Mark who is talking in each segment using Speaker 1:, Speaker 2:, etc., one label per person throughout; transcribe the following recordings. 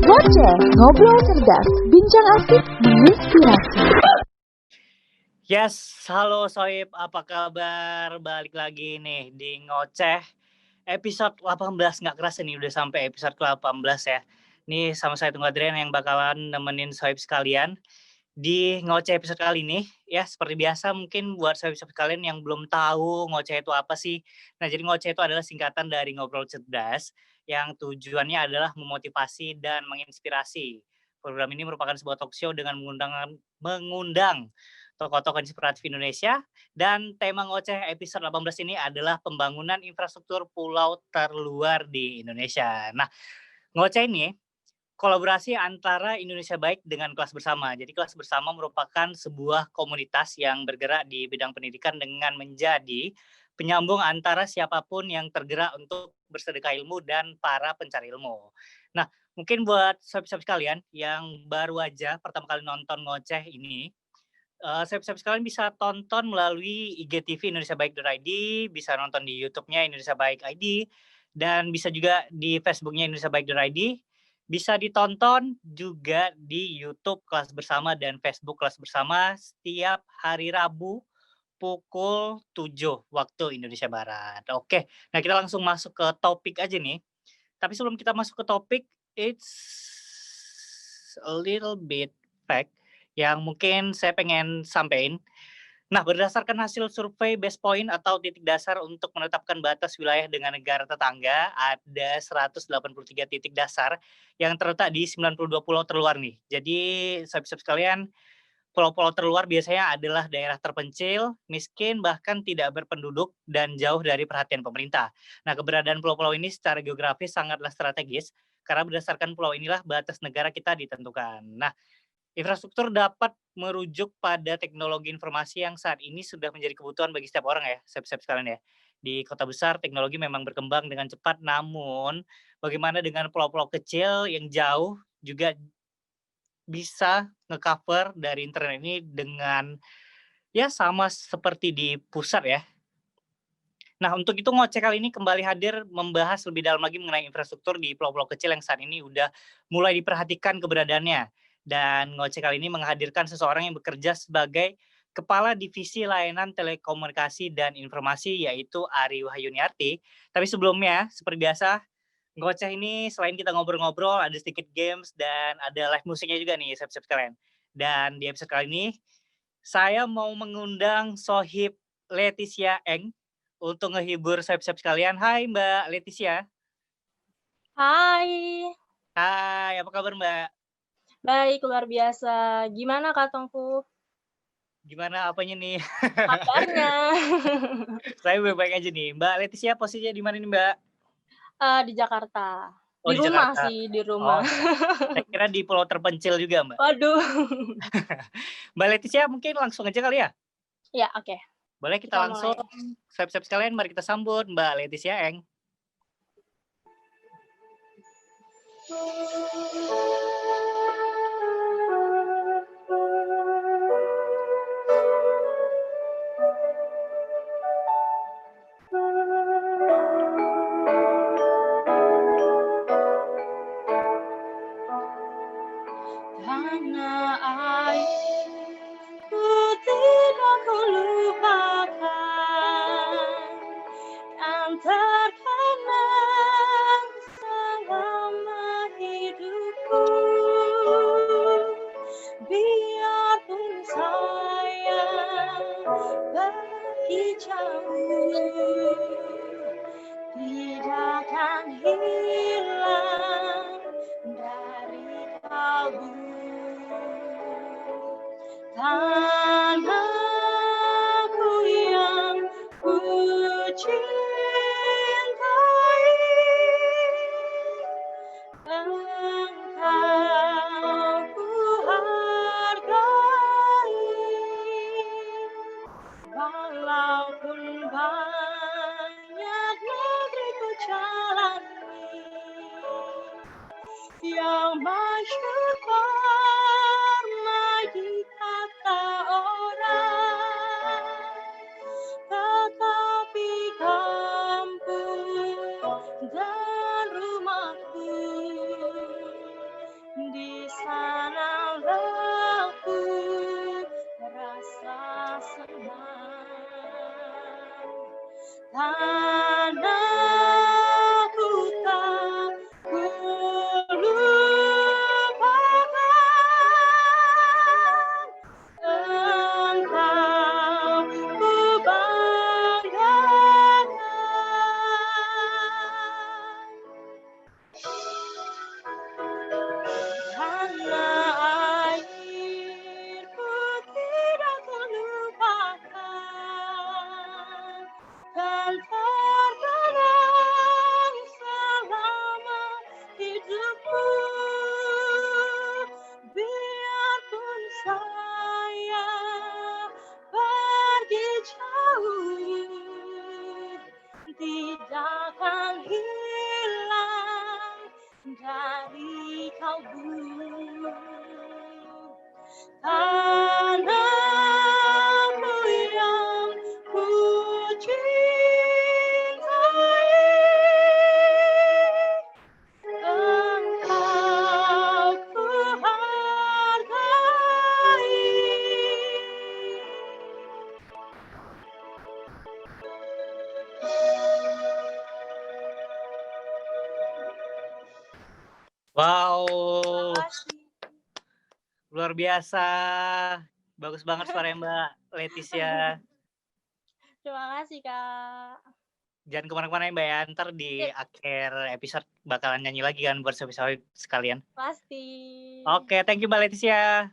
Speaker 1: Ngoceh, ngobrol cerdas, bincang asik, menginspirasi.
Speaker 2: Yes, halo Soib, apa kabar? Balik lagi nih di Ngoceh episode 18, nggak kerasa nih udah sampai episode ke-18 ya. Nih sama saya Tunggu Adrian yang bakalan nemenin Soib sekalian di Ngoceh episode kali ini. Ya, seperti biasa mungkin buat Soib-soib sekalian yang belum tahu Ngoceh itu apa sih. Nah, jadi Ngoceh itu adalah singkatan dari Ngobrol Cerdas yang tujuannya adalah memotivasi dan menginspirasi. Program ini merupakan sebuah talk show dengan mengundang tokoh-tokoh inspiratif Indonesia, dan tema Ngoceh episode 18 ini adalah pembangunan infrastruktur pulau terluar di Indonesia. Nah, Ngoceh ini kolaborasi antara Indonesia Baik dengan Kelas Bersama. Jadi Kelas Bersama merupakan sebuah komunitas yang bergerak di bidang pendidikan dengan menjadi penyambung antara siapapun yang tergerak untuk bersedekah ilmu dan para pencari ilmu. Nah, mungkin buat sobat-sobat sekalian yang baru aja pertama kali nonton Ngoceh ini, sobat-sobat sekalian bisa tonton melalui IGTV Indonesia Baik.id, bisa nonton di YouTube-nya Indonesia Baik ID, dan bisa juga di Facebook-nya Indonesia Baik.id. Bisa ditonton juga di YouTube Kelas Bersama dan Facebook Kelas Bersama setiap hari Rabu pukul 7 waktu Indonesia Barat. Oke, nah kita langsung masuk ke topik aja nih. Tapi sebelum kita masuk ke topik, it's a little bit fact yang mungkin saya pengen sampaikan. Nah, berdasarkan hasil survei Best Point atau titik dasar untuk menetapkan batas wilayah dengan negara tetangga, ada 183 titik dasar yang terletak di 92 pulau terluar nih. Jadi, sobat-sobat sekalian, pulau-pulau terluar biasanya adalah daerah terpencil, miskin, bahkan tidak berpenduduk, dan jauh dari perhatian pemerintah. Nah, keberadaan pulau-pulau ini secara geografis sangatlah strategis, karena berdasarkan pulau inilah batas negara kita ditentukan. Nah, infrastruktur dapat merujuk pada teknologi informasi yang saat ini sudah menjadi kebutuhan bagi setiap orang ya, sobat-sobat sekalian ya. Di kota besar teknologi memang berkembang dengan cepat, namun bagaimana dengan pulau-pulau kecil yang jauh juga bisa nge-cover dari internet ini dengan ya sama seperti di pusat ya. Nah, untuk itu Ngoceh kali ini kembali hadir membahas lebih dalam lagi mengenai infrastruktur di pulau-pulau kecil yang saat ini udah mulai diperhatikan keberadaannya. Dan Ngoceh kali ini menghadirkan seseorang yang bekerja sebagai Kepala Divisi Layanan Telekomunikasi dan Informasi, yaitu Ari Wahyuniarti. Tapi sebelumnya, seperti biasa, Ngoceh ini selain kita ngobrol-ngobrol, ada sedikit games dan ada live musiknya juga nih, sobat-sobat sekalian. Dan di episode kali ini, saya mau mengundang Sohib Leticia Eng untuk ngehibur sohib-sohib sekalian. Hai Mbak Leticia.
Speaker 3: Hai,
Speaker 2: Hai, apa kabar Mbak?
Speaker 3: baik luar biasa. Gimana Kak Tongku
Speaker 2: Gimana apanya nih?
Speaker 3: kabarnya?
Speaker 2: Saya baik-baik aja nih. Mbak Leticia posisinya di mana nih Mbak?
Speaker 3: Di Jakarta.
Speaker 2: Oh
Speaker 3: Di
Speaker 2: di
Speaker 3: rumah
Speaker 2: Jakarta.
Speaker 3: sih, di
Speaker 2: Oh,
Speaker 3: rumah.
Speaker 2: saya kira di pulau terpencil juga Mbak.
Speaker 3: Waduh.
Speaker 2: Mbak Leticia mungkin langsung aja kali ya?
Speaker 3: Ya, oke.
Speaker 2: Boleh kita
Speaker 3: Kita
Speaker 2: langsung,
Speaker 3: mulai.
Speaker 2: sohib-sohib sekalian mari kita sambut Mbak Leticia Eng.
Speaker 3: Tanah airku tidak kulupakan, dan terkenang selama hidupku. Biarpun saya pergi jauh, tidak akan hilang dari kalbu. Tanahku yang ku cintai, engkau ku hargai, walaupun banyak tanahku tak kulupakan, engkau ku banggakan. Karena airku tidak terlupakan, kan terkenang selama hidupku. Biarpun saya pergi jauh, tidak akan hilang dari kalbu. Tanahku yang ku cintai, engkau ku hargai.
Speaker 2: Wow,
Speaker 3: Terima kasih.
Speaker 2: luar biasa. Bagus banget suara Mbak Leticia.
Speaker 3: Terima kasih, Kak.
Speaker 2: Jangan kemana-mana ya Mbak ya, ntar di akhir episode bakalan nyanyi lagi kan buat sobat-sobat sekalian.
Speaker 3: Pasti.
Speaker 2: Oke, thank you Mbak Leticia.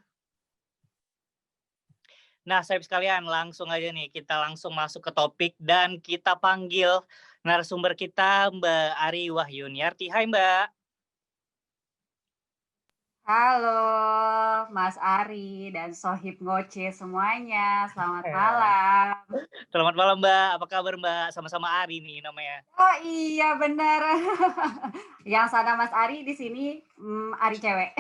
Speaker 2: Nah, sobat sekalian, langsung aja nih kita langsung masuk ke topik dan kita panggil narasumber kita Mbak Ari Wahyuniarti. Hai Mbak.
Speaker 4: Halo Mas Ari dan Sohib Ngoce semuanya, selamat malam.
Speaker 2: Selamat malam Mbak, apa kabar Mbak? Sama-sama Ari nih namanya.
Speaker 4: Oh iya benar, yang sana Mas Ari, di sini Ari cewek.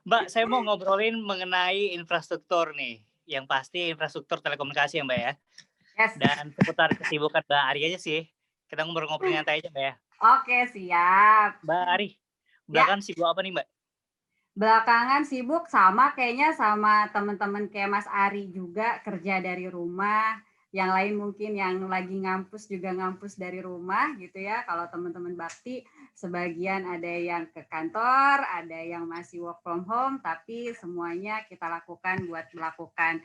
Speaker 2: Mbak, saya mau ngobrolin mengenai infrastruktur nih. Yang pasti infrastruktur telekomunikasi ya Mbak ya.
Speaker 4: Yes.
Speaker 2: Dan seputar kesibukan Mbak Ari aja sih. Kita ngobrol-ngobrol nyantai aja Mbak ya.
Speaker 4: Oke, siap.
Speaker 2: Mbak Ari, belakangan sibuk apa nih Mbak?
Speaker 4: Belakangan sibuk sama kayaknya sama teman-teman kayak Mas Ari juga, kerja dari rumah. Yang lain mungkin yang lagi ngampus juga ngampus dari rumah gitu ya. Kalau teman-teman bakti sebagian ada yang ke kantor, ada yang masih work from home, tapi semuanya kita lakukan buat melakukan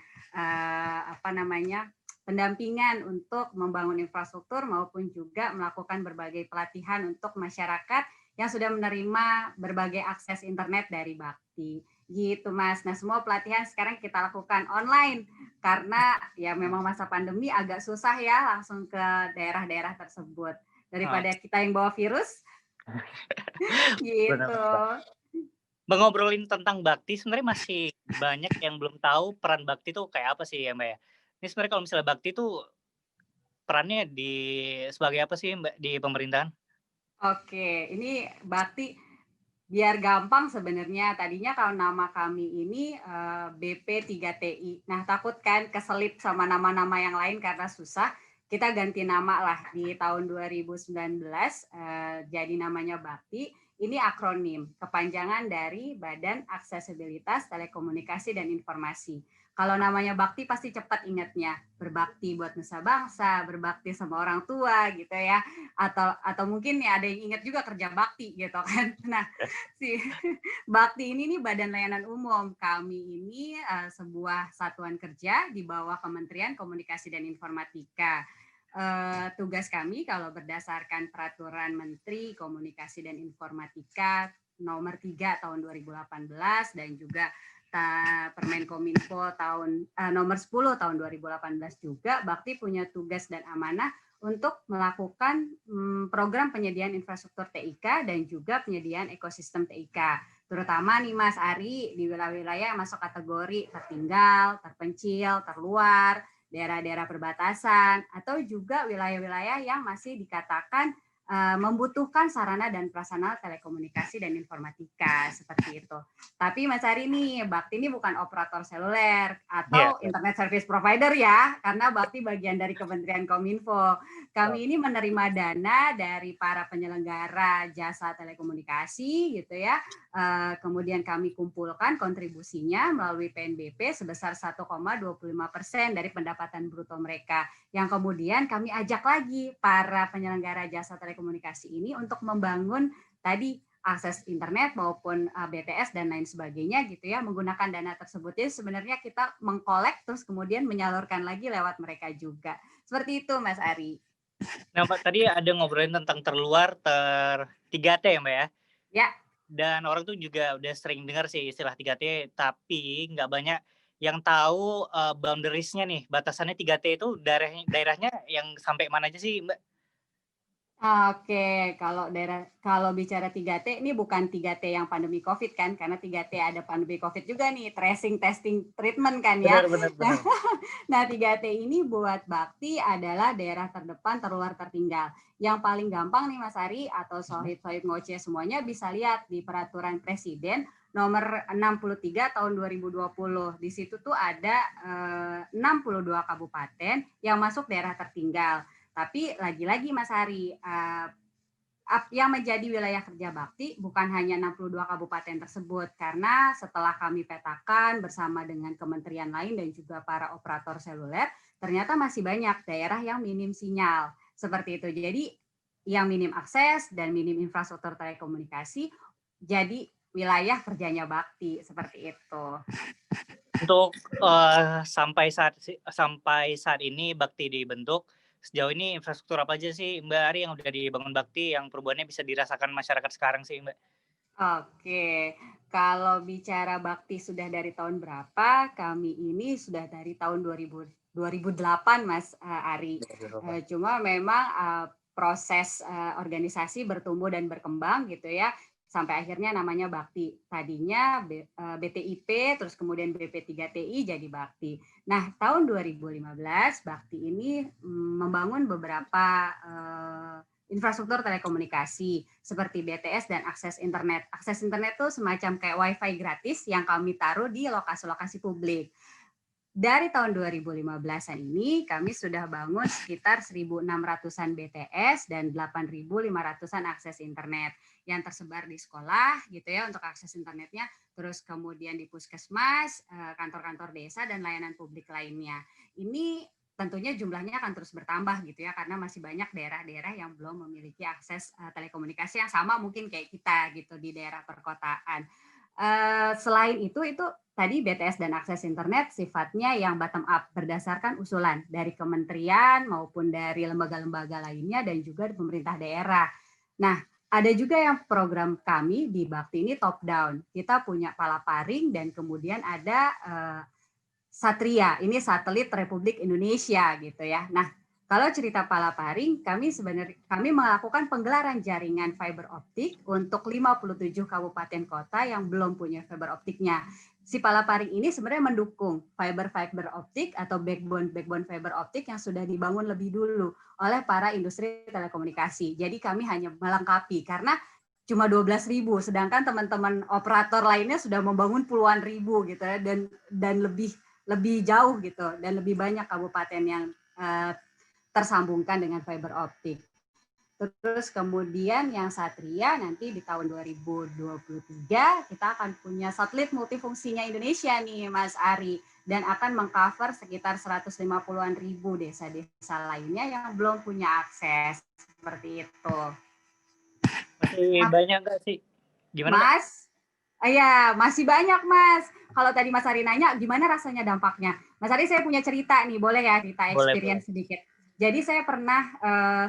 Speaker 4: pendampingan untuk membangun infrastruktur maupun juga melakukan berbagai pelatihan untuk masyarakat yang sudah menerima berbagai akses internet dari Bakti. Gitu Mas. Nah, semua pelatihan sekarang kita lakukan online karena ya memang masa pandemi agak susah ya langsung ke daerah-daerah tersebut. Daripada kita yang bawa virus. Gitu.
Speaker 2: Mengobrolin tentang Bakti, sebenarnya masih banyak yang belum tahu peran Bakti itu kayak apa sih ya Mbak ya. Ini sebenarnya kalau misalnya Bakti itu perannya sebagai apa sih Mbak di pemerintahan?
Speaker 4: Oke, ini Bakti biar gampang sebenarnya. Tadinya kalau nama kami ini BP3TI. Nah, takut kan keselip sama nama-nama yang lain karena susah. Kita ganti nama lah di tahun 2019 jadi namanya Bakti. Ini akronim, kepanjangan dari Badan Aksesibilitas Telekomunikasi dan Informasi. Kalau namanya Bakti pasti cepat ingatnya, berbakti buat nusa bangsa, berbakti sama orang tua gitu ya, atau mungkin ya ada yang ingat juga kerja bakti gitu kan. Nah, si Bakti ini nih Badan Layanan Umum. Kami ini sebuah satuan kerja di bawah Kementerian Komunikasi dan Informatika. Tugas kami kalau berdasarkan Peraturan Menteri Komunikasi dan Informatika nomor 3 tahun 2018 dan juga Permenkominfo nomor 10 tahun 2018 juga, Bakti punya tugas dan amanah untuk melakukan program penyediaan infrastruktur TIK dan juga penyediaan ekosistem TIK. Terutama nih Mas Ari di wilayah-wilayah yang masuk kategori tertinggal, terpencil, terluar, daerah-daerah perbatasan, atau juga wilayah-wilayah yang masih dikatakan membutuhkan sarana dan prasarana telekomunikasi dan informatika seperti itu. Tapi Mas Ari nih, Bakti ini bukan operator seluler atau internet service provider ya, karena Bakti bagian dari Kementerian Kominfo. Kami ini menerima dana dari para penyelenggara jasa telekomunikasi gitu ya. Kemudian kami kumpulkan kontribusinya melalui PNBP sebesar 1,25% dari pendapatan bruto mereka. Yang kemudian kami ajak lagi para penyelenggara jasa telekomunikasi ini untuk membangun tadi akses internet maupun BTS dan lain sebagainya gitu ya, menggunakan dana tersebut. Jadi sebenarnya kita mengkolek terus kemudian menyalurkan lagi lewat mereka juga. Seperti itu Mas Ari.
Speaker 2: Nah Mbak, tadi ada ngobrolin tentang terluar 3T ya Mbak ya?
Speaker 4: Ya.
Speaker 2: Dan orang tuh juga udah sering dengar sih istilah 3T, tapi nggak banyak yang tahu boundariesnya nih, batasannya 3T itu daerahnya yang sampai mana aja sih Mbak?
Speaker 4: Oke, kalau bicara 3T ini bukan 3T yang pandemi Covid kan, karena 3T ada pandemi Covid juga nih, tracing, testing, treatment kan ya.
Speaker 2: Benar.
Speaker 4: Nah 3T ini buat Bakti adalah daerah terdepan, terluar, tertinggal. Yang paling gampang nih Mas Ari atau sohib-sohib ngoceh semuanya bisa lihat di peraturan Presiden nomor 63 tahun 2020. Di situ tuh ada 62 kabupaten yang masuk daerah tertinggal. Tapi lagi-lagi Mas Hari, yang menjadi wilayah kerja Bakti bukan hanya 62 kabupaten tersebut, karena setelah kami petakan bersama dengan kementerian lain dan juga para operator seluler, ternyata masih banyak daerah yang minim sinyal. Seperti itu. Jadi yang minim akses dan minim infrastruktur telekomunikasi jadi wilayah kerjanya Bakti, seperti itu.
Speaker 2: Untuk sampai saat ini Bakti dibentuk, sejauh ini infrastruktur apa aja sih Mbak Ari yang udah dibangun Bakti yang perubahannya bisa dirasakan masyarakat sekarang sih Mbak?
Speaker 4: Oke, kalau bicara Bakti sudah dari tahun berapa, kami ini sudah dari tahun 2008 Mas Ari. Cuma memang proses organisasi bertumbuh dan berkembang gitu ya, sampai akhirnya namanya Bakti. Tadinya BTIP, terus kemudian BP3TI jadi Bakti. Nah, tahun 2015 Bakti ini membangun beberapa infrastruktur telekomunikasi seperti BTS dan akses internet. Akses internet itu semacam kayak WiFi gratis yang kami taruh di lokasi-lokasi publik. Dari tahun 2015-an ini kami sudah bangun sekitar 1.600-an BTS dan 8.500-an akses internet yang tersebar di sekolah gitu ya untuk akses internetnya, terus kemudian di puskesmas, kantor-kantor desa dan layanan publik lainnya. Ini tentunya jumlahnya akan terus bertambah gitu ya, karena masih banyak daerah-daerah yang belum memiliki akses telekomunikasi yang sama mungkin kayak kita gitu di daerah perkotaan. Selain itu tadi BTS dan akses internet sifatnya yang bottom up berdasarkan usulan dari kementerian maupun dari lembaga-lembaga lainnya dan juga di pemerintah daerah. Nah, ada juga yang program kami di Bakti ini top down. Kita punya Palaparing dan kemudian ada Satria, ini satelit Republik Indonesia gitu ya. Nah, kalau cerita Palaparing, kami melakukan penggelaran jaringan fiber optik untuk 57 kabupaten kota yang belum punya fiber optiknya. Si Palaparing ini sebenarnya mendukung fiber optik atau backbone fiber optik yang sudah dibangun lebih dulu oleh para industri telekomunikasi. Jadi kami hanya melengkapi karena cuma 12.000, sedangkan teman-teman operator lainnya sudah membangun puluhan ribu gitu ya, dan lebih jauh gitu dan lebih banyak kabupaten yang tersambungkan dengan fiber optik. Terus kemudian yang Satria nanti di tahun 2023 kita akan punya satelit multifungsinya Indonesia nih Mas Ari, dan akan mengcover sekitar 150-an ribu desa-desa lainnya yang belum punya akses seperti itu.
Speaker 2: Masih banyak nggak sih? Gimana
Speaker 4: Mas? Iya, masih banyak Mas. Kalau tadi Mas Ari nanya gimana rasanya dampaknya. Mas Ari, saya punya cerita nih, boleh ya cerita experience sedikit. Jadi saya pernah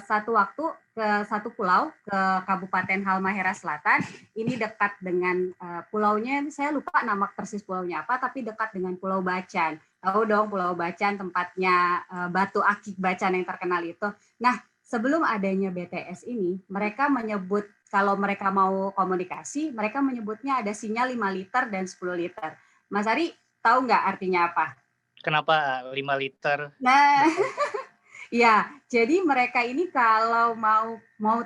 Speaker 4: satu waktu ke satu pulau, ke Kabupaten Halmahera Selatan. Ini dekat dengan pulaunya, saya lupa nama persis pulaunya apa, tapi dekat dengan Pulau Bacan. Tahu dong Pulau Bacan, tempatnya Batu Akik Bacan yang terkenal itu. Nah, sebelum adanya BTS ini, mereka menyebut kalau mereka mau komunikasi, mereka menyebutnya ada sinyal 5 liter dan 10 liter. Mas Ari, tahu nggak artinya apa?
Speaker 2: Kenapa 5 liter?
Speaker 4: Nah, Ya, jadi mereka ini kalau mau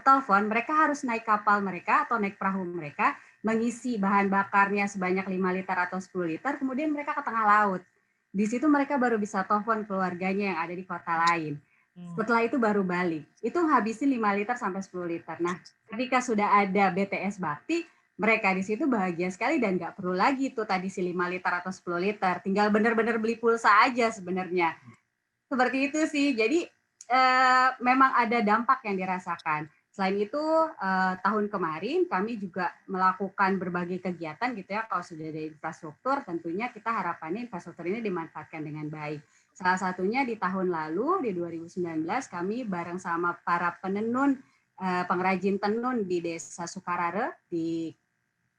Speaker 4: telepon, mereka harus naik kapal mereka atau naik perahu mereka, mengisi bahan bakarnya sebanyak 5 liter atau 10 liter, kemudian mereka ke tengah laut. Di situ mereka baru bisa telepon keluarganya yang ada di kota lain. Setelah itu baru balik. Itu habisin 5 liter sampai 10 liter. Nah, ketika sudah ada BTS Bakti, mereka di situ bahagia sekali dan nggak perlu lagi tuh tadi si 5 liter atau 10 liter. Tinggal benar-benar beli pulsa aja sebenarnya. Seperti itu sih. Jadi memang ada dampak yang dirasakan. Selain itu tahun kemarin kami juga melakukan berbagai kegiatan gitu ya. Kalau sudah ada infrastruktur, tentunya kita harapannya infrastruktur ini dimanfaatkan dengan baik. Salah satunya di tahun lalu di 2019 kami bareng sama para penenun pengrajin tenun di Desa Sukarare di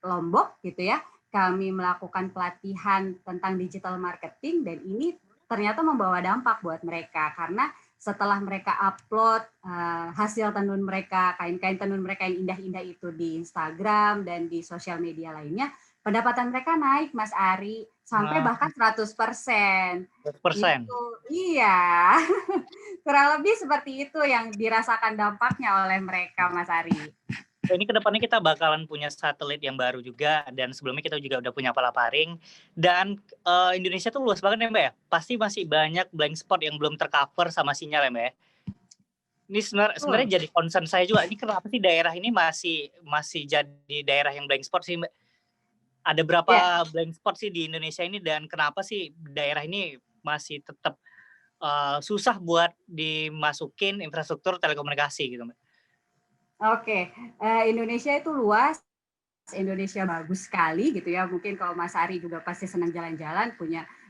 Speaker 4: Lombok gitu ya. Kami melakukan pelatihan tentang digital marketing dan ini ternyata membawa dampak buat mereka karena setelah mereka upload hasil tenun mereka, kain-kain tenun mereka yang indah-indah itu di Instagram dan di sosial media lainnya, pendapatan mereka naik, Mas Ari, sampai bahkan 100%.
Speaker 2: 100%.
Speaker 4: Itu, iya, kurang lebih seperti itu yang dirasakan dampaknya oleh mereka, Mas Ari.
Speaker 2: Ini kedepannya kita bakalan punya satelit yang baru juga dan sebelumnya kita juga udah punya palaparing dan Indonesia tuh luas banget ya Mbak ya. Pasti masih banyak blank spot yang belum tercover sama sinyal ya Mbak ya. Ini sebenarnya jadi concern saya juga. Ini kenapa sih daerah ini masih jadi daerah yang blank spot sih Mbak? Ada berapa blank spot sih di Indonesia ini dan kenapa sih daerah ini masih tetap susah buat dimasukin infrastruktur telekomunikasi gitu Mbak?
Speaker 4: Oke, Indonesia itu luas, Indonesia bagus sekali gitu ya. Mungkin kalau Mas Ari juga pasti senang jalan-jalan,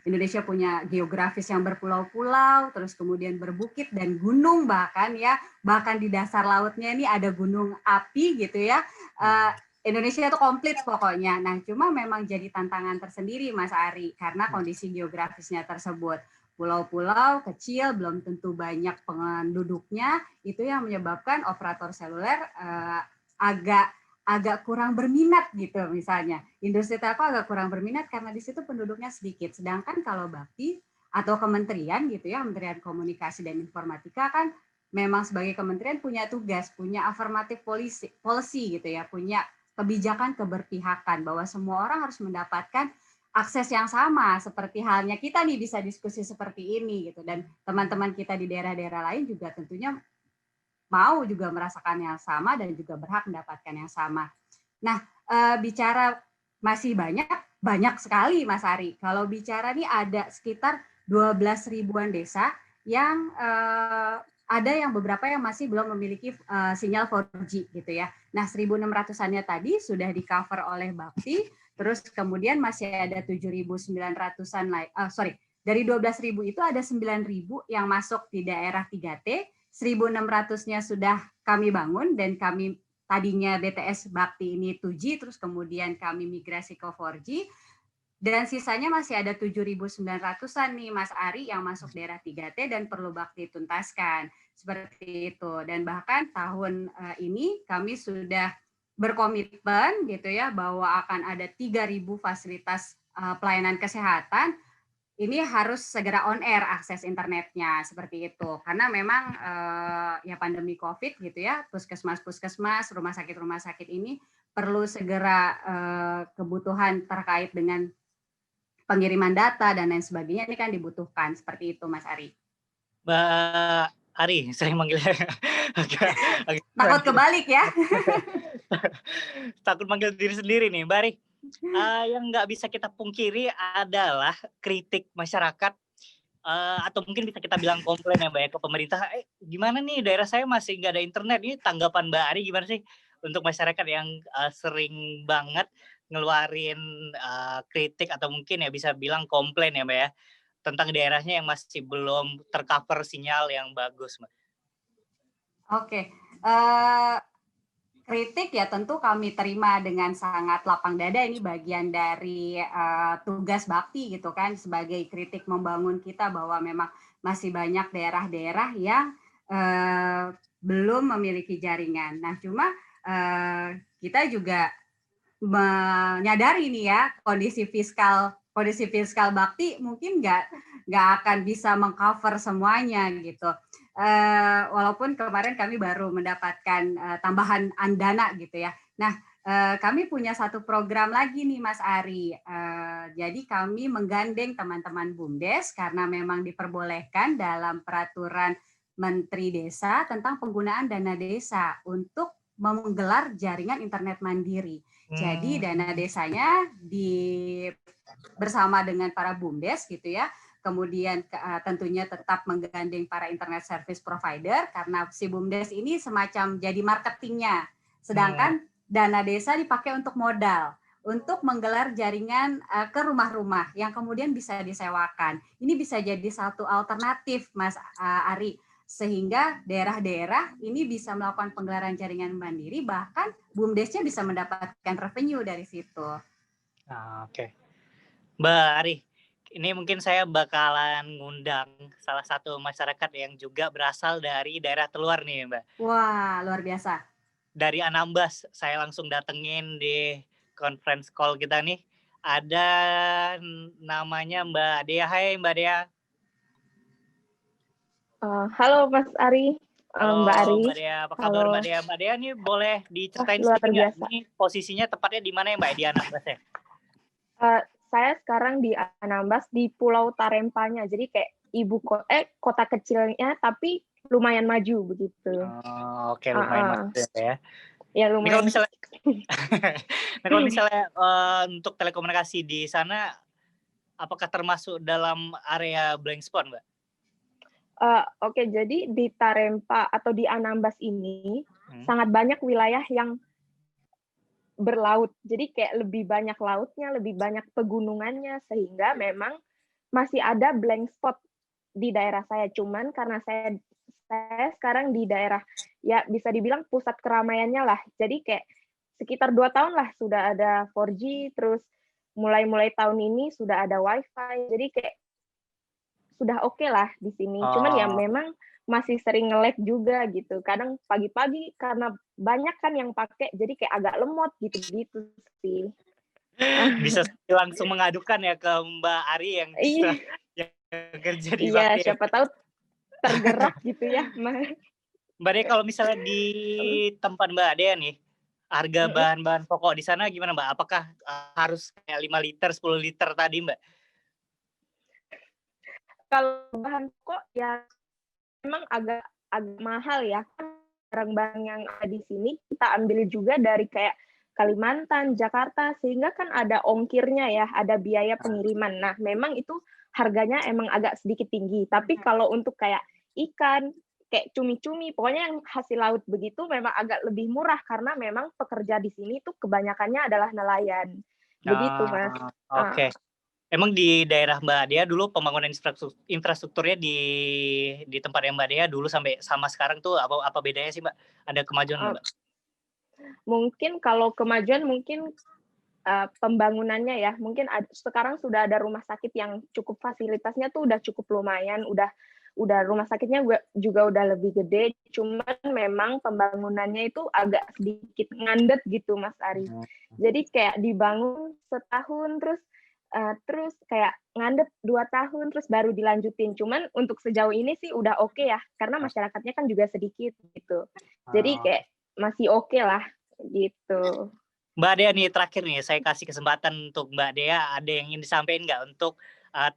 Speaker 4: Indonesia punya geografis yang berpulau-pulau, terus kemudian berbukit dan gunung bahkan ya, bahkan di dasar lautnya ini ada gunung api gitu ya. Indonesia itu komplit pokoknya. Nah, cuma memang jadi tantangan tersendiri Mas Ari karena kondisi geografisnya tersebut. Pulau-pulau kecil, belum tentu banyak penduduknya, itu yang menyebabkan operator seluler agak kurang berminat gitu misalnya. Industri telco agak kurang berminat karena di situ penduduknya sedikit. Sedangkan kalau Bakti atau kementerian gitu ya, Kementerian Komunikasi dan Informatika kan memang sebagai kementerian punya tugas, punya affirmative policy gitu ya, punya kebijakan keberpihakan bahwa semua orang harus mendapatkan akses yang sama seperti halnya kita nih bisa diskusi seperti ini gitu dan teman-teman kita di daerah-daerah lain juga tentunya mau juga merasakan yang sama dan juga berhak mendapatkan yang sama. Nah, bicara masih banyak sekali Mas Ari. Kalau bicara nih ada sekitar 12 ribuan desa yang ada yang beberapa yang masih belum memiliki sinyal 4G gitu ya. Nah, 1.600-annya tadi sudah di-cover oleh Bakti. Terus kemudian masih ada 7.900-an dari 12.000 itu ada 9.000 yang masuk di daerah 3T, 1.600-nya sudah kami bangun dan kami tadinya BTS Bakti ini 2G, terus kemudian kami migrasi ke 4G, dan sisanya masih ada 7.900-an nih Mas Ari yang masuk daerah 3T dan perlu Bakti tuntaskan. Seperti itu. Dan bahkan tahun ini kami sudah berkomitmen gitu ya bahwa akan ada 3.000 fasilitas pelayanan kesehatan ini harus segera on air akses internetnya seperti itu karena memang ya pandemi COVID gitu ya puskesmas rumah sakit ini perlu segera kebutuhan terkait dengan pengiriman data dan lain sebagainya ini kan dibutuhkan seperti itu Mas Ari.
Speaker 2: Mbak Ari, sering manggilnya.
Speaker 4: Takut kebalik ya.
Speaker 2: Takut manggil diri sendiri nih, Mbak Ari. Yang nggak bisa kita pungkiri adalah kritik masyarakat atau mungkin bisa kita bilang komplain ya Mbak ya ke pemerintah. Gimana nih daerah saya masih nggak ada internet? Ini tanggapan Mbak Ari gimana sih untuk masyarakat yang sering banget ngeluarin kritik atau mungkin ya bisa bilang komplain ya Mbak ya tentang daerahnya yang masih belum tercover sinyal yang bagus, Mbak.
Speaker 4: Oke, kritik ya tentu kami terima dengan sangat lapang dada. Ini bagian dari tugas Bakti gitu kan, sebagai kritik membangun kita bahwa memang masih banyak daerah-daerah yang belum memiliki jaringan. Nah, cuma kita juga menyadari nih ya kondisi fiskal Bakti mungkin nggak akan bisa mengcover semuanya gitu. walaupun kemarin kami baru mendapatkan tambahan dana gitu ya. Nah, kami punya satu program lagi nih Mas Ari. Jadi kami menggandeng teman-teman BUMDes karena memang diperbolehkan dalam peraturan Menteri Desa tentang penggunaan dana desa untuk menggelar jaringan internet mandiri. Jadi dana desanya bersama dengan para BUMDes gitu ya. Kemudian tentunya tetap menggandeng para internet service provider karena si BUMDes ini semacam jadi marketingnya. Sedangkan dana desa dipakai untuk modal, untuk menggelar jaringan ke rumah-rumah yang kemudian bisa disewakan. Ini bisa jadi satu alternatif Mas Ari, sehingga daerah-daerah ini bisa melakukan penggelaran jaringan mandiri, bahkan BUMDesnya bisa mendapatkan revenue dari situ.
Speaker 2: Oke. Mbak Ari, ini mungkin saya bakalan ngundang salah satu masyarakat yang juga berasal dari daerah terluar nih Mbak.
Speaker 4: Wah, luar biasa.
Speaker 2: Dari Anambas, saya langsung datengin di conference call kita nih. Ada namanya Mbak Dea. Hai Mbak Dea.
Speaker 3: Halo Mas Ari,
Speaker 2: Halo
Speaker 3: Mbak Ari.
Speaker 2: Mbak Dea, apa kabar
Speaker 3: Halo.
Speaker 2: Mbak Dea? Mbak Dea nih boleh diceritain
Speaker 3: Luar
Speaker 2: sedikit nggak?
Speaker 3: biasa.
Speaker 2: Ini posisinya tepatnya di mana ya Mbak di Anambas ya?
Speaker 3: Saya sekarang di Anambas di Pulau Tarempanya, jadi kayak kota kecilnya tapi lumayan maju begitu.
Speaker 2: Oke, lumayan maju ya.
Speaker 3: Ya
Speaker 2: Ini
Speaker 3: lumayan.
Speaker 2: kalau misalnya, kalau misalnya untuk telekomunikasi di sana, apakah termasuk dalam area blank spot Mbak?
Speaker 3: Oke, jadi di Tarempa atau di Anambas ini sangat banyak wilayah yang berlaut. Jadi kayak lebih banyak lautnya, lebih banyak pegunungannya, sehingga memang masih ada blank spot di daerah saya. Cuman karena saya sekarang di daerah, ya bisa dibilang pusat keramaiannya lah. Jadi kayak sekitar 2 tahun lah sudah ada 4G, terus mulai tahun ini sudah ada Wi-Fi. Jadi kayak sudah oke lah di sini. Cuman ya memang masih sering nge-lag juga gitu. Kadang pagi-pagi karena banyak kan yang pakai, jadi kayak agak lemot gitu-gitu sih.
Speaker 2: Bisa langsung mengadukan ya ke Mbak Ari yang bisa yang kerja di
Speaker 3: Iya,
Speaker 2: Bakti.
Speaker 3: siapa tahu tergerak gitu ya.
Speaker 2: Mbak Dea, kalau misalnya di tempat Mbak Dea nih, harga bahan-bahan pokok di sana gimana Mbak? Apakah harus kayak 5 liter, 10 liter tadi Mbak?
Speaker 3: Kalau bahan pokok ya memang agak mahal ya. Barang-barang yang ada di sini kita ambil juga dari kayak Kalimantan, Jakarta, sehingga kan ada ongkirnya ya, ada biaya pengiriman. Nah, memang itu harganya emang agak sedikit tinggi. Tapi kalau untuk kayak ikan, kayak cumi-cumi, pokoknya yang hasil laut begitu memang agak lebih murah karena memang pekerja di sini tuh kebanyakannya adalah nelayan. Begitu, Mas.
Speaker 2: Oke. Emang di daerah Mbak Dea dulu pembangunan infrastrukturnya di tempat yang Mbak Dea dulu sampai sama sekarang tuh apa bedanya sih Mbak? Ada kemajuan Mbak?
Speaker 3: Mungkin kalau kemajuan mungkin pembangunannya ya, mungkin sekarang sudah ada rumah sakit yang cukup fasilitasnya tuh udah cukup lumayan, udah rumah sakitnya juga udah lebih gede, cuman memang pembangunannya itu agak sedikit ngandet gitu Mas Ari. Jadi kayak dibangun setahun terus kayak ngandet 2 tahun terus baru dilanjutin. Cuman untuk sejauh ini sih udah oke ya, karena masyarakatnya kan juga sedikit gitu. Jadi kayak masih oke lah gitu.
Speaker 2: Mbak Dea nih terakhir nih, saya kasih kesempatan untuk Mbak Dea, ada yang ingin disampaikan nggak untuk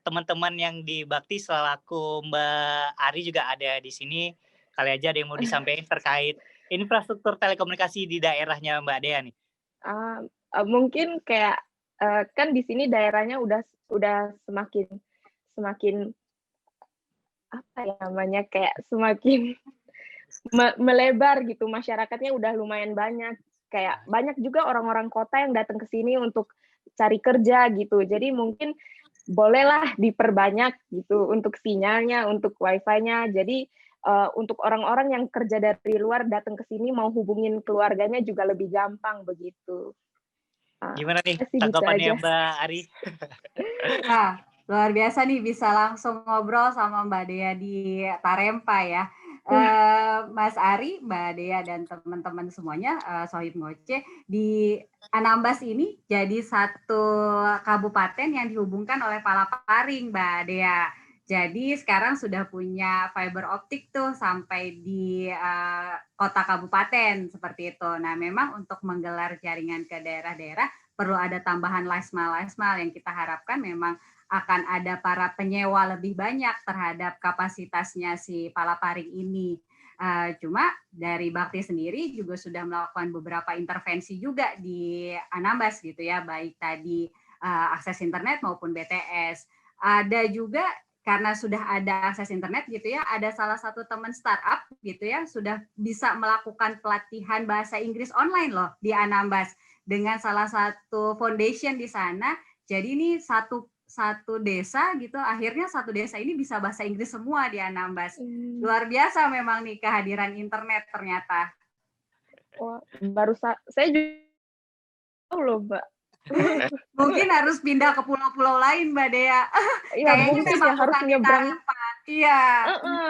Speaker 2: teman-teman yang di Bakti selaku Mbak Ari juga ada di sini, kali aja ada yang mau disampaikan terkait infrastruktur telekomunikasi di daerahnya Mbak Dea nih.
Speaker 3: Mungkin kayak kan di sini daerahnya udah semakin apa ya namanya, kayak semakin melebar gitu, masyarakatnya udah lumayan banyak, kayak banyak juga orang-orang kota yang datang ke sini untuk cari kerja gitu. Jadi mungkin bolehlah diperbanyak gitu untuk sinyalnya, untuk wifi-nya. Jadi untuk orang-orang yang kerja dari luar datang ke sini mau hubungin keluarganya juga lebih gampang begitu.
Speaker 2: Gimana nih tanggapannya Mbak Ari?
Speaker 4: Nah, luar biasa nih bisa langsung ngobrol sama Mbak Dea di Tarempa ya. Mas Ari, Mbak Dea dan teman-teman semuanya, Sohib Ngoceh, di Anambas ini jadi satu kabupaten yang dihubungkan oleh Palaparing, Mbak Dea. Jadi sekarang sudah punya fiber optik tuh sampai di kota kabupaten seperti itu. Nah, memang untuk menggelar jaringan ke daerah-daerah perlu ada tambahan last mile yang kita harapkan memang akan ada para penyewa lebih banyak terhadap kapasitasnya si Palaparing ini. Cuma dari Bakti sendiri juga sudah melakukan beberapa intervensi juga di Anambas gitu ya, baik tadi akses internet maupun BTS. Ada juga karena sudah ada akses internet gitu ya, ada salah satu teman startup gitu ya, sudah bisa melakukan pelatihan bahasa Inggris online loh di Anambas dengan salah satu foundation di sana. Jadi ini satu desa gitu, akhirnya satu desa ini bisa bahasa Inggris semua di Anambas. Luar biasa memang nih kehadiran internet ternyata.
Speaker 3: Wah, saya juga tahu loh, Mbak.
Speaker 4: Mungkin harus pindah ke pulau-pulau lain, Mbak Dea.
Speaker 3: Iya,
Speaker 4: Kayaknya
Speaker 3: mungkin
Speaker 4: memang
Speaker 3: ya harus
Speaker 4: bukan di
Speaker 3: nyebrang.
Speaker 4: Tarempa. Iya.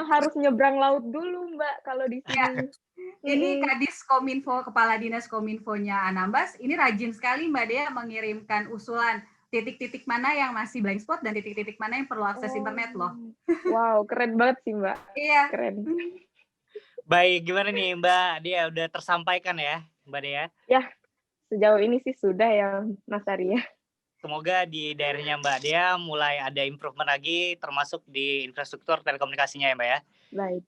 Speaker 3: Harus nyebrang laut dulu, Mbak, kalau di sini.
Speaker 4: Ini Kadis Kominfo, Kepala Dinas Kominfonya Anambas, ini rajin sekali Mbak Dea mengirimkan usulan titik-titik mana yang masih blank spot dan titik-titik mana yang perlu akses internet loh.
Speaker 3: Wow, keren banget sih Mbak.
Speaker 4: Iya.
Speaker 3: Keren.
Speaker 2: Baik, gimana nih Mbak Dea, udah tersampaikan ya Mbak Dea?
Speaker 3: Ya, sejauh ini sih sudah ya Mas Ari ya.
Speaker 2: Semoga di daerahnya Mbak Dea mulai ada improvement lagi, termasuk di infrastruktur telekomunikasinya ya Mbak ya?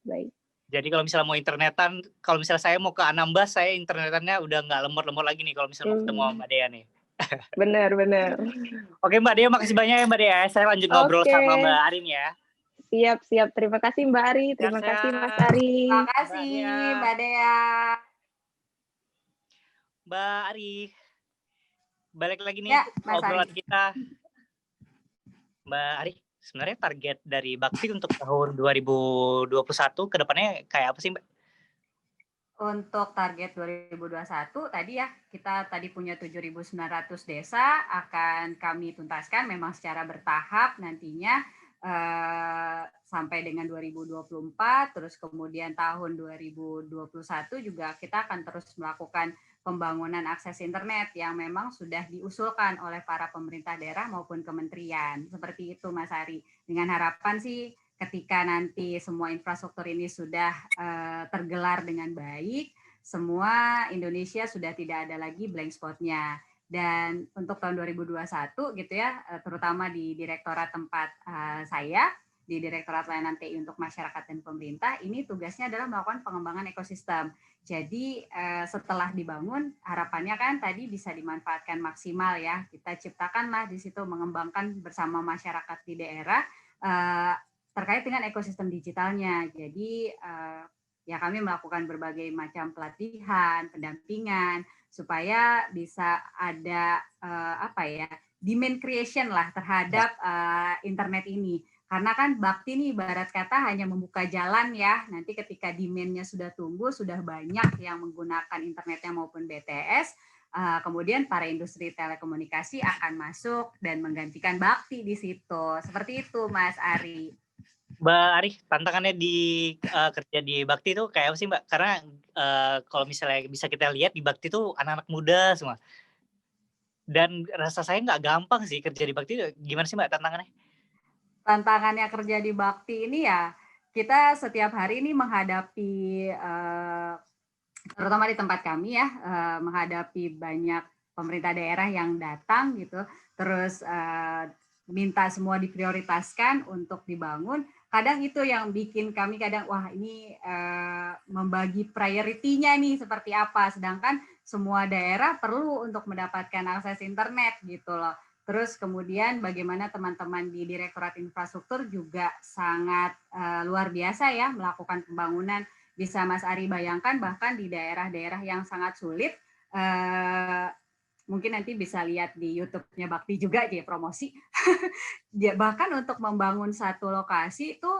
Speaker 3: Baik.
Speaker 2: Jadi kalau misalnya mau internetan, kalau misalnya saya mau ke Anambas, saya internetannya udah nggak lemot-lemot lagi nih kalau misalnya mau ketemu sama Mbak Dea nih.
Speaker 3: Benar.
Speaker 2: Oke Mbak Dea, makasih banyak ya Mbak Dea. Saya lanjut ngobrol sama Mbak Arin ya.
Speaker 3: Siap. Terima kasih Mbak Ari. Terima kasih Mas Ari.
Speaker 4: Terima kasih Mbak Dea.
Speaker 2: Mbak Ari, balik lagi nih
Speaker 4: ya,
Speaker 2: obrolan kita. Mbak Ari, sebenarnya target dari Bakti untuk tahun 2021 ke depannya kayak apa sih Mbak?
Speaker 4: Untuk target 2021 tadi ya, kita tadi punya 7.900 desa akan kami tuntaskan memang secara bertahap nantinya sampai dengan 2024, terus kemudian tahun 2021 juga kita akan terus melakukan pembangunan akses internet yang memang sudah diusulkan oleh para pemerintah daerah maupun kementerian. Seperti itu Mas Ari. Dengan harapan sih ketika nanti semua infrastruktur ini sudah tergelar dengan baik, semua Indonesia sudah tidak ada lagi blank spot-nya. Dan untuk tahun 2021 gitu ya, terutama di direktorat tempat saya, di Direktorat Layanan TI untuk Masyarakat dan Pemerintah, ini tugasnya adalah melakukan pengembangan ekosistem. Jadi setelah dibangun, harapannya kan tadi bisa dimanfaatkan maksimal ya. Kita ciptakanlah di situ mengembangkan bersama masyarakat di daerah terkait dengan ekosistem digitalnya. Jadi ya kami melakukan berbagai macam pelatihan, pendampingan supaya bisa ada demand creation lah terhadap internet ini. Karena kan Bakti nih ibarat kata hanya membuka jalan ya. Nanti ketika demand-nya sudah tumbuh, sudah banyak yang menggunakan internetnya maupun BTS, kemudian para industri telekomunikasi akan masuk dan menggantikan Bakti di situ. Seperti itu Mas Ari.
Speaker 2: Mbak Ari, tantangannya di kerja di Bakti itu kayak apa sih Mbak? Karena kalau misalnya bisa kita lihat di Bakti itu anak-anak muda semua. Dan rasa saya nggak gampang sih kerja di Bakti. Gimana sih Mbak tantangannya?
Speaker 4: Tantangannya kerja di Bakti ini ya, kita setiap hari ini menghadapi, terutama di tempat kami ya, menghadapi banyak pemerintah daerah yang datang gitu, terus minta semua diprioritaskan untuk dibangun. Kadang itu yang bikin kami kadang, wah ini membagi priority-nya nih seperti apa, sedangkan semua daerah perlu untuk mendapatkan akses internet gitu loh. Terus kemudian bagaimana teman-teman di Direktorat Infrastruktur juga sangat luar biasa ya melakukan pembangunan. Bisa Mas Ari bayangkan bahkan di daerah-daerah yang sangat sulit, mungkin nanti bisa lihat di YouTube-nya Bakti juga dia promosi. Bahkan untuk membangun satu lokasi itu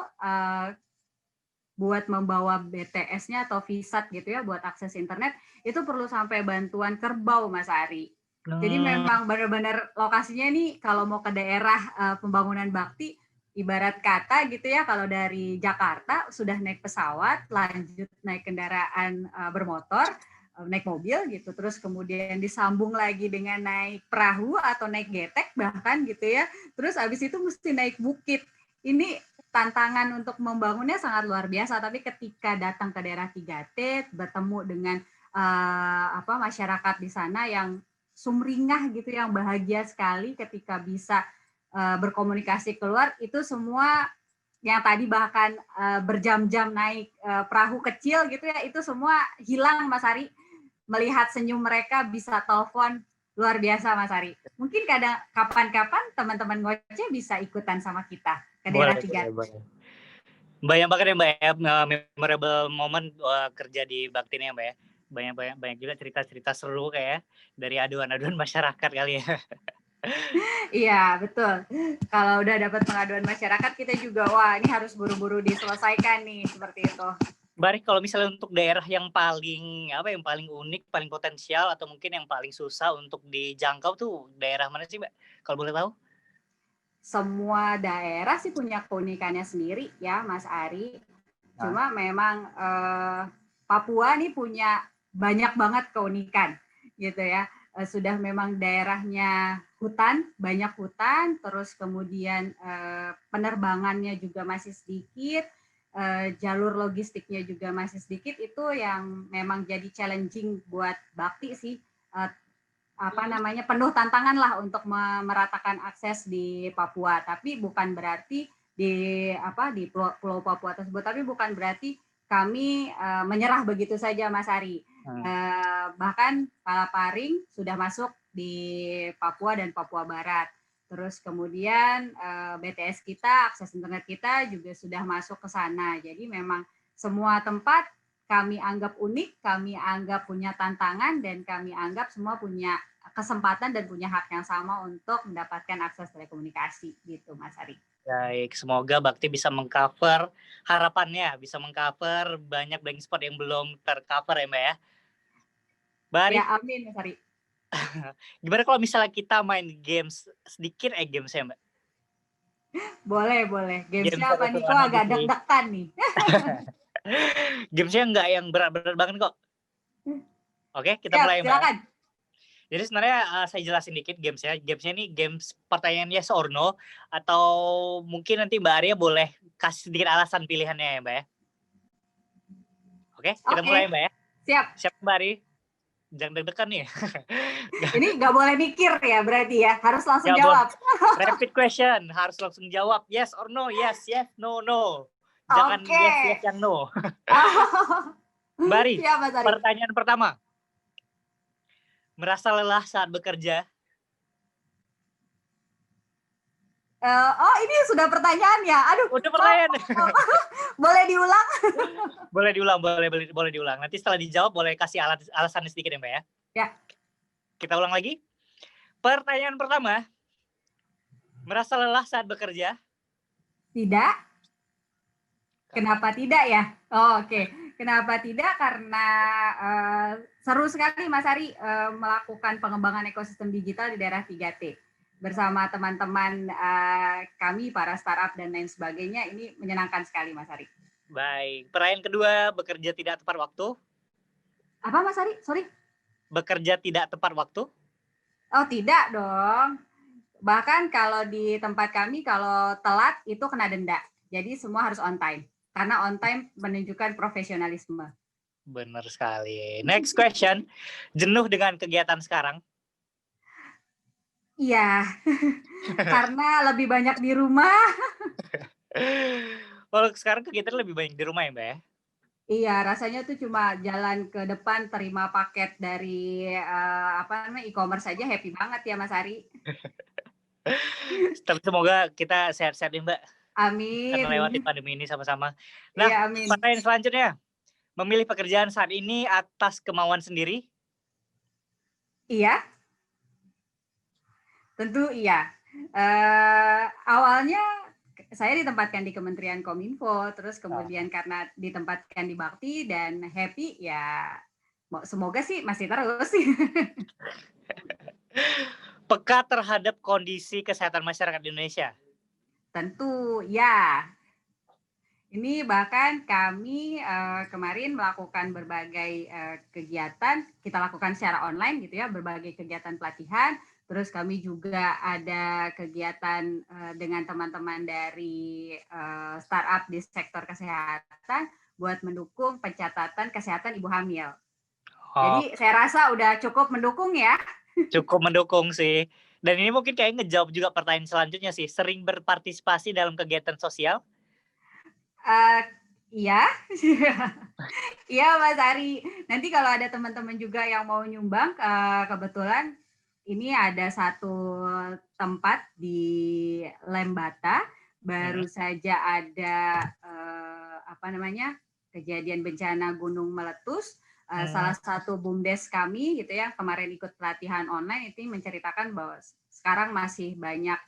Speaker 4: buat membawa BTS-nya atau VSAT gitu ya buat akses internet itu perlu sampai bantuan kerbau Mas Ari. Jadi memang benar-benar lokasinya nih kalau mau ke daerah pembangunan Bakti ibarat kata gitu ya, kalau dari Jakarta sudah naik pesawat, lanjut naik kendaraan bermotor, naik mobil gitu, terus kemudian disambung lagi dengan naik perahu atau naik getek bahkan gitu ya, terus habis itu mesti naik bukit. Ini tantangan untuk membangunnya sangat luar biasa, tapi ketika datang ke daerah 3T, bertemu dengan masyarakat di sana yang sumringah gitu, yang bahagia sekali ketika bisa berkomunikasi keluar, itu semua yang tadi bahkan berjam-jam naik perahu kecil gitu ya, itu semua hilang Mas Ari. Melihat senyum mereka, bisa telepon, luar biasa Mas Ari. Mungkin kapan-kapan teman-teman ngoceh bisa ikutan sama kita ke daerah 3T.
Speaker 2: Banyak banget ya Mbak ya, memorable moment kerja di Bakti ini ya Mbak ya. Banyak juga cerita-cerita seru kayak dari aduan-aduan masyarakat kali ya.
Speaker 4: Iya, betul. Kalau udah dapat pengaduan masyarakat, kita juga, wah ini harus buru-buru diselesaikan nih, seperti itu.
Speaker 2: Mbak, kalau misalnya untuk daerah yang paling unik, paling potensial, atau mungkin yang paling susah untuk dijangkau tuh daerah mana sih Mbak? Kalau boleh tahu?
Speaker 4: Semua daerah sih punya keunikannya sendiri ya Mas Ari. Cuma memang Papua nih punya banyak banget keunikan gitu ya. Sudah memang daerahnya hutan, banyak hutan, terus kemudian penerbangannya juga masih sedikit, jalur logistiknya juga masih sedikit, itu yang memang jadi challenging buat Bakti sih, penuh tantangan lah untuk meratakan akses di Papua. Tapi bukan berarti di Pulau Papua tersebut, tapi bukan berarti kami menyerah begitu saja Mas Ari. Bahkan Palaparing sudah masuk di Papua dan Papua Barat. Terus kemudian BTS kita, akses internet kita juga sudah masuk ke sana. Jadi memang semua tempat kami anggap unik, kami anggap punya tantangan, dan kami anggap semua punya kesempatan dan punya hak yang sama untuk mendapatkan akses telekomunikasi gitu Mas Ari.
Speaker 2: Baik, semoga Bakti bisa mengcover harapannya, bisa mengcover banyak blank spot yang belum tercover ya Mbak ya. Mbak Ari,
Speaker 4: ya amin Mas Ari.
Speaker 2: Gimana kalau misalnya kita main games sedikit games ya Mbak?
Speaker 4: Boleh. Gamesnya apa nih? Kok agak deg-degan nih?
Speaker 2: Gamesnya nggak yang berat-berat banget kok. Oke, kita mulai Mbak.
Speaker 4: Silakan.
Speaker 2: Jadi sebenarnya saya jelasin dikit gamesnya. Gamesnya ini games pertanyaan yes or no, atau mungkin nanti Mbak Arya boleh kasih sedikit alasan pilihannya ya Mbak ya. Oke, kita mulai Mbak ya. Siap Mbak Ari. Jangan deg-degan nih.
Speaker 4: Ini nggak boleh mikir ya berarti ya, harus langsung jawab.
Speaker 2: Rapid question, harus langsung jawab yes or no, yes, no. Jangan yes yang no. Mbak Ari, pertanyaan pertama. Merasa lelah saat bekerja?
Speaker 4: Ini sudah pertanyaan ya. Aduh.
Speaker 2: Udah pertanyaan.
Speaker 4: Boleh diulang?
Speaker 2: Boleh diulang. Nanti setelah dijawab boleh kasih alasan sedikit ya Mbak ya.
Speaker 4: Ya.
Speaker 2: Kita ulang lagi. Pertanyaan pertama. Merasa lelah saat bekerja?
Speaker 4: Tidak. Kenapa tidak ya? Oke. Kenapa tidak? Karena seru sekali Mas Ari melakukan pengembangan ekosistem digital di daerah 3T. Bersama teman-teman kami, para startup dan lain sebagainya, ini menyenangkan sekali Mas Ari.
Speaker 2: Baik. Pertanyaan kedua, bekerja tidak tepat waktu?
Speaker 4: Apa Mas Ari? Sorry.
Speaker 2: Bekerja tidak tepat waktu?
Speaker 4: Oh tidak dong. Bahkan kalau di tempat kami, kalau telat itu kena denda. Jadi semua harus on time. Karena on time menunjukkan profesionalisme.
Speaker 2: Benar sekali. Next question. Jenuh dengan kegiatan sekarang?
Speaker 4: Iya. Karena lebih banyak di rumah.
Speaker 2: Kalau sekarang kegiatan lebih banyak di rumah ya Mbak ya?
Speaker 4: Iya, rasanya tuh cuma jalan ke depan terima paket dari e-commerce saja happy banget ya Mas Ari.
Speaker 2: Tapi semoga kita sehat-sehat ya Mbak.
Speaker 4: Amin.
Speaker 2: Kita melewati pandemi ini sama-sama. Nah,
Speaker 4: ya, amin.
Speaker 2: Pertanyaan selanjutnya. Memilih pekerjaan saat ini atas kemauan sendiri?
Speaker 4: Iya. Tentu iya. Awalnya saya ditempatkan di Kementerian Kominfo, terus kemudian karena ditempatkan di Bakti dan happy, ya semoga sih masih terus.
Speaker 2: Peka terhadap kondisi kesehatan masyarakat Indonesia?
Speaker 4: Tentu ya. Ini bahkan kami kemarin melakukan berbagai kegiatan, kita lakukan secara online gitu ya, berbagai kegiatan pelatihan, Terus kami juga ada kegiatan dengan teman-teman dari startup di sektor kesehatan buat mendukung pencatatan kesehatan ibu hamil.
Speaker 2: Oh,
Speaker 4: Jadi saya rasa udah cukup mendukung ya.
Speaker 2: cukup mendukung sih. Dan ini mungkin kayak ngejawab juga pertanyaan selanjutnya sih. Sering berpartisipasi dalam kegiatan sosial?
Speaker 4: Iya, iya Mas Ari. Nanti kalau ada teman-teman juga yang mau nyumbang, kebetulan ini ada satu tempat di Lembata, baru saja ada kejadian bencana gunung meletus. Salah satu BUMDes kami gitu ya, kemarin ikut pelatihan online itu menceritakan bahwa sekarang masih banyak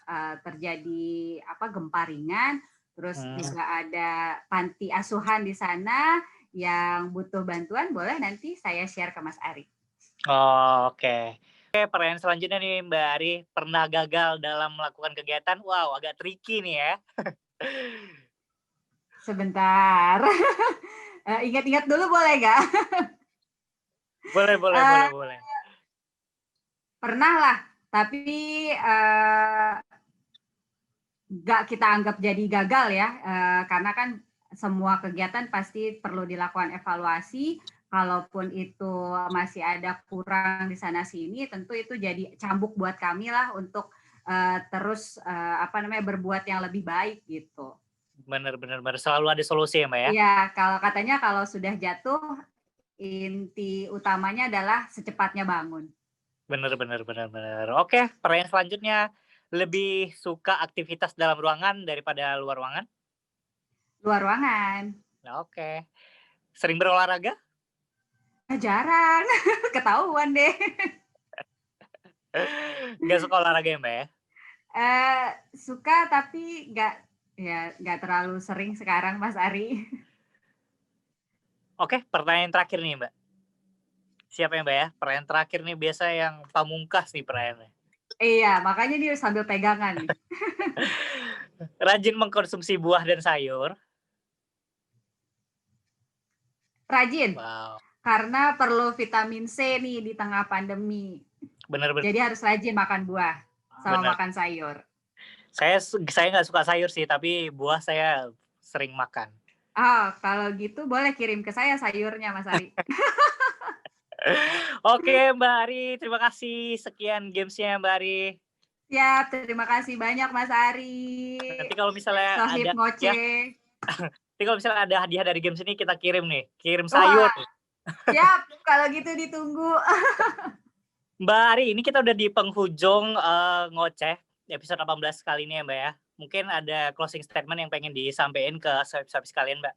Speaker 4: terjadi gempa ringan. Terus juga ada panti asuhan di sana yang butuh bantuan, boleh nanti saya share ke Mas Ari.
Speaker 2: Oh, oke. Oke, pertanyaan selanjutnya nih Mbak Ari, pernah gagal dalam melakukan kegiatan? Wow, agak tricky nih ya.
Speaker 4: Sebentar. Ingat-ingat dulu boleh nggak?
Speaker 2: Boleh.
Speaker 4: Pernah lah, tapi nggak kita anggap jadi gagal ya, karena kan semua kegiatan pasti perlu dilakukan evaluasi. Kalaupun itu masih ada kurang di sana sini, tentu itu jadi cambuk buat kami lah untuk terus berbuat yang lebih baik gitu.
Speaker 2: Bener. Selalu ada solusi ya Mbak ya?
Speaker 4: Iya, kalau sudah jatuh, inti utamanya adalah secepatnya bangun.
Speaker 2: Bener. Oke, pertanyaan selanjutnya, lebih suka aktivitas dalam ruangan daripada luar ruangan?
Speaker 4: Luar ruangan.
Speaker 2: Oke. Sering berolahraga?
Speaker 4: Jarang, ketahuan deh.
Speaker 2: Nggak suka olahraga ya Mbak ya?
Speaker 4: Suka tapi nggak terlalu sering sekarang Mas Ari.
Speaker 2: Oke, pertanyaan terakhir nih Mbak. Siap ya Mbak ya? Pertanyaan terakhir nih biasa yang pamungkas nih pertanyaannya.
Speaker 4: Iya, makanya dia sambil pegangan nih.
Speaker 2: Rajin mengkonsumsi buah dan sayur?
Speaker 4: Rajin.
Speaker 2: Wow.
Speaker 4: Karena perlu vitamin C nih di tengah pandemi.
Speaker 2: Bener.
Speaker 4: Jadi harus rajin makan buah sama makan sayur.
Speaker 2: Saya nggak suka sayur sih, tapi buah saya sering makan.
Speaker 4: Kalau gitu boleh kirim ke saya sayurnya Mas Ari.
Speaker 2: Oke Mbak Ari, terima kasih. Sekian gamesnya Mbak Ari.
Speaker 4: Siap, terima kasih banyak Mas Ari.
Speaker 2: Nanti kalau misalnya
Speaker 4: Sohib ngoceh.
Speaker 2: Nanti kalau misalnya ada hadiah dari games ini kita kirim nih, kirim sayur.
Speaker 4: Siap, kalau gitu ditunggu.
Speaker 2: Mbak Ari, ini kita udah di penghujung ngoceh episode 18 kali ini ya Mbak ya. Mungkin ada closing statement yang pengen disampaikan ke sohib-sohib sekalian Mbak.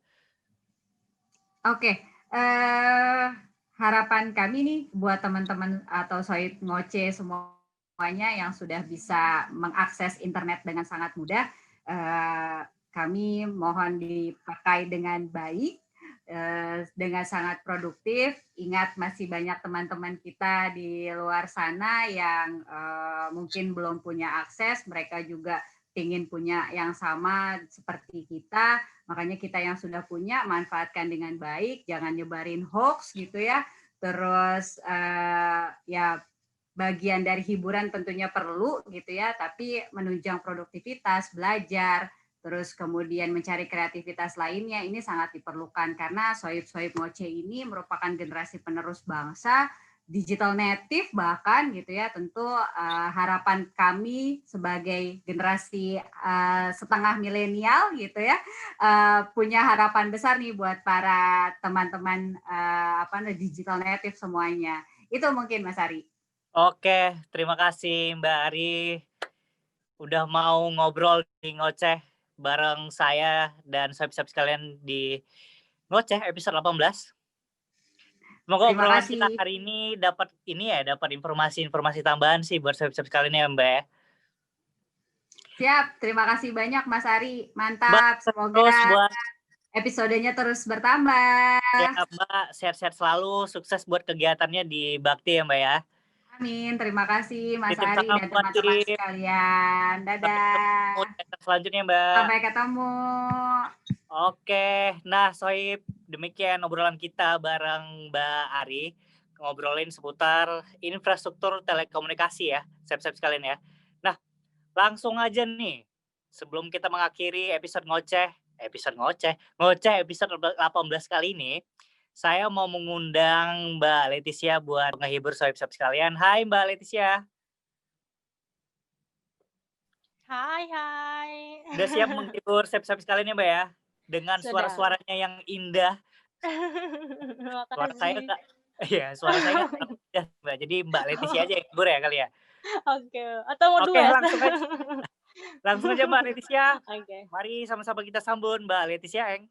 Speaker 4: Oke, harapan kami nih buat teman-teman atau sohib ngoceh semuanya yang sudah bisa mengakses internet dengan sangat mudah, kami mohon dipakai dengan baik, dengan sangat produktif. Ingat masih banyak teman-teman kita di luar sana yang mungkin belum punya akses, mereka juga ingin punya yang sama seperti kita. Makanya kita yang sudah punya manfaatkan dengan baik, jangan nyebarin hoax gitu ya. Terus ya bagian dari hiburan tentunya perlu gitu ya, tapi menunjang produktivitas, belajar, terus kemudian mencari kreativitas lainnya ini sangat diperlukan karena sohib-sohib ngoceh ini merupakan generasi penerus bangsa, digital native bahkan gitu ya. Tentu harapan kami sebagai generasi setengah milenial gitu ya, punya harapan besar nih buat para teman-teman digital native semuanya. Itu mungkin Mas Ari.
Speaker 2: Oke, terima kasih Mbak Ari udah mau ngobrol di ngoceh bareng saya dan sohib-sohib sekalian di ngoceh episode 18. Semoga obrolan kita hari ini dapat informasi tambahan sih buat sohib-sohib sekalian ya Mbak ya.
Speaker 4: Siap, terima kasih banyak Mas Ari. Mantap, semoga episodenya terus bertambah.
Speaker 2: Ya Mbak, sehat-sehat selalu, sukses buat kegiatannya di Bakti ya Mbak ya.
Speaker 4: Amin, terima kasih Mas Ari dan teman-teman sekalian. Dadah.
Speaker 2: Selanjutnya Mbak.
Speaker 4: Sampai ketemu.
Speaker 2: Oke, nah sohib, demikian obrolan kita bareng Mbak Ari. ngobrolin seputar infrastruktur telekomunikasi ya, Sob-sob sekalian ya. Nah, langsung aja nih, sebelum kita mengakhiri ngoceh episode 18 kali ini, saya mau mengundang Mbak Leticia buat ngehibur sob-sob sekalian. Hai Mbak Leticia.
Speaker 5: Hai.
Speaker 2: Udah siap menghibur sob-sob sekalian ya Mbak ya? Dengan
Speaker 5: Sudah.
Speaker 2: suara-suaranya yang indah. Suara saya
Speaker 5: Makasih.
Speaker 2: enggak, iya suara saya enggak indah Mbak, jadi Mbak Leticia aja yang hibur ya kali ya?
Speaker 5: Oke, atau mau
Speaker 2: Oke,
Speaker 5: duet?
Speaker 2: langsung aja Mbak Leticia.
Speaker 5: Oke.
Speaker 2: Mari sama-sama kita sambut Mbak Leticia Eng.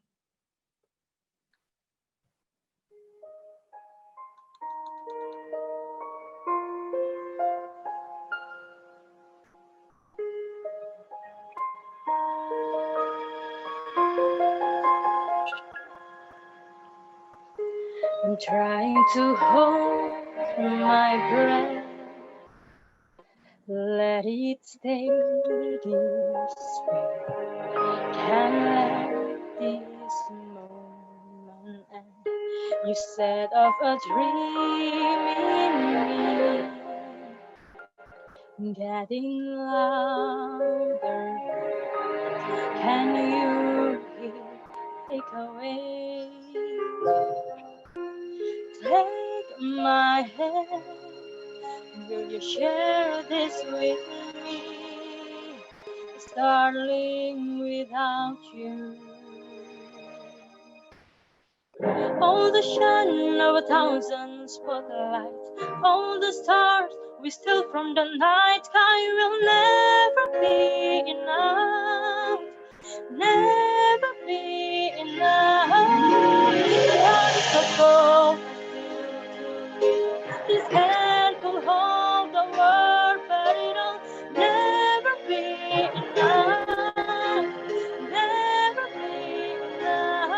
Speaker 5: I'm trying to hold my breath, let it stay this way. Can't let this moment end. You set off a dream in me, getting louder. Can you hear? Take away. Take my hand, will you share this with me? Starling, without you, all the shine of 1,000 spotlights, all the stars we steal from the night sky will never be enough, never be enough. Hearts of gold, this hand will hold the world, but it'll never be enough, never be enough.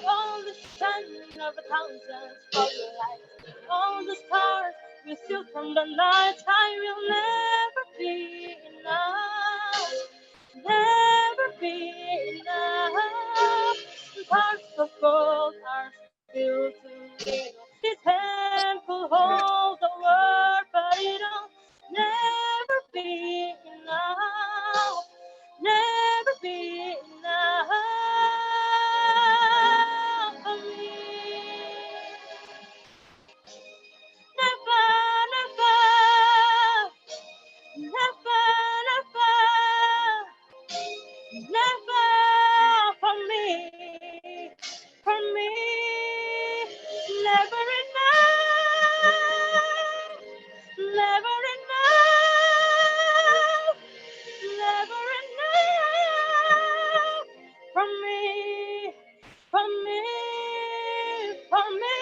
Speaker 5: All the sun of 1,000 spotlights, all the stars we steal from the night sky will never be enough, never be enough. Hearts of gold are still too little. This hand will hold the world, but it'll never be enough, never be enough for me. Never, never, never, never, never for me, never enough, never enough, never enough for me, for me, for me.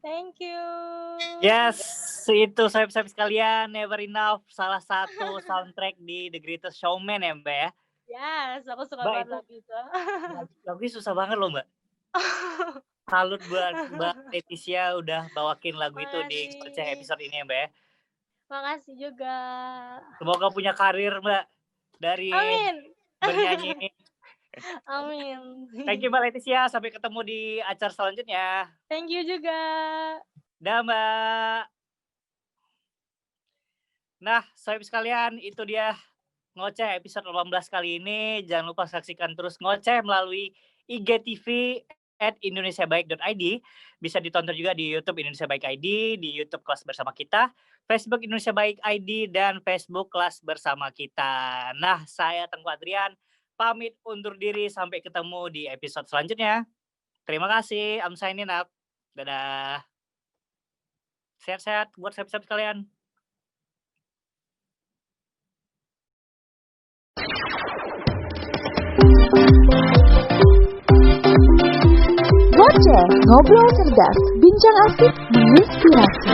Speaker 5: Thank you.
Speaker 2: Yes, itu sob-sob sekalian, Never Enough, salah satu soundtrack di The Greatest Showman ya Mbak ya?
Speaker 5: Yes, aku suka
Speaker 2: Mbak,
Speaker 5: banget
Speaker 2: itu
Speaker 5: lagu itu.
Speaker 2: lagunya susah banget loh Mbak. Salut buat Mbak Leticia udah bawakin lagu itu di ngoceh episode ini ya Mbak ya.
Speaker 5: Makasih juga.
Speaker 2: Semoga punya karir Mbak dari
Speaker 5: Amin.
Speaker 2: bernyanyi ini.
Speaker 5: Amin.
Speaker 2: Thank you Mbak Leticia, sampai ketemu di acara selanjutnya.
Speaker 5: Thank you juga.
Speaker 2: Dah Mbak. Nah, sob sekalian, itu dia ngoceh episode 18 kali ini. Jangan lupa saksikan terus ngoceh melalui IGTV @indonesiabaik.id. Bisa ditonton juga di YouTube Indonesia Baik ID, di YouTube Kelas Bersama Kita, Facebook Indonesia Baik ID, dan Facebook Kelas Bersama Kita. Nah, saya Tengku Adrian pamit undur diri. Sampai ketemu di episode selanjutnya. Terima kasih. I'm signing up. Dadah. Sehat-sehat buat siap-siap kalian.
Speaker 1: Ngoceh, ngobrol cerdas, bincang asik, menginspirasi.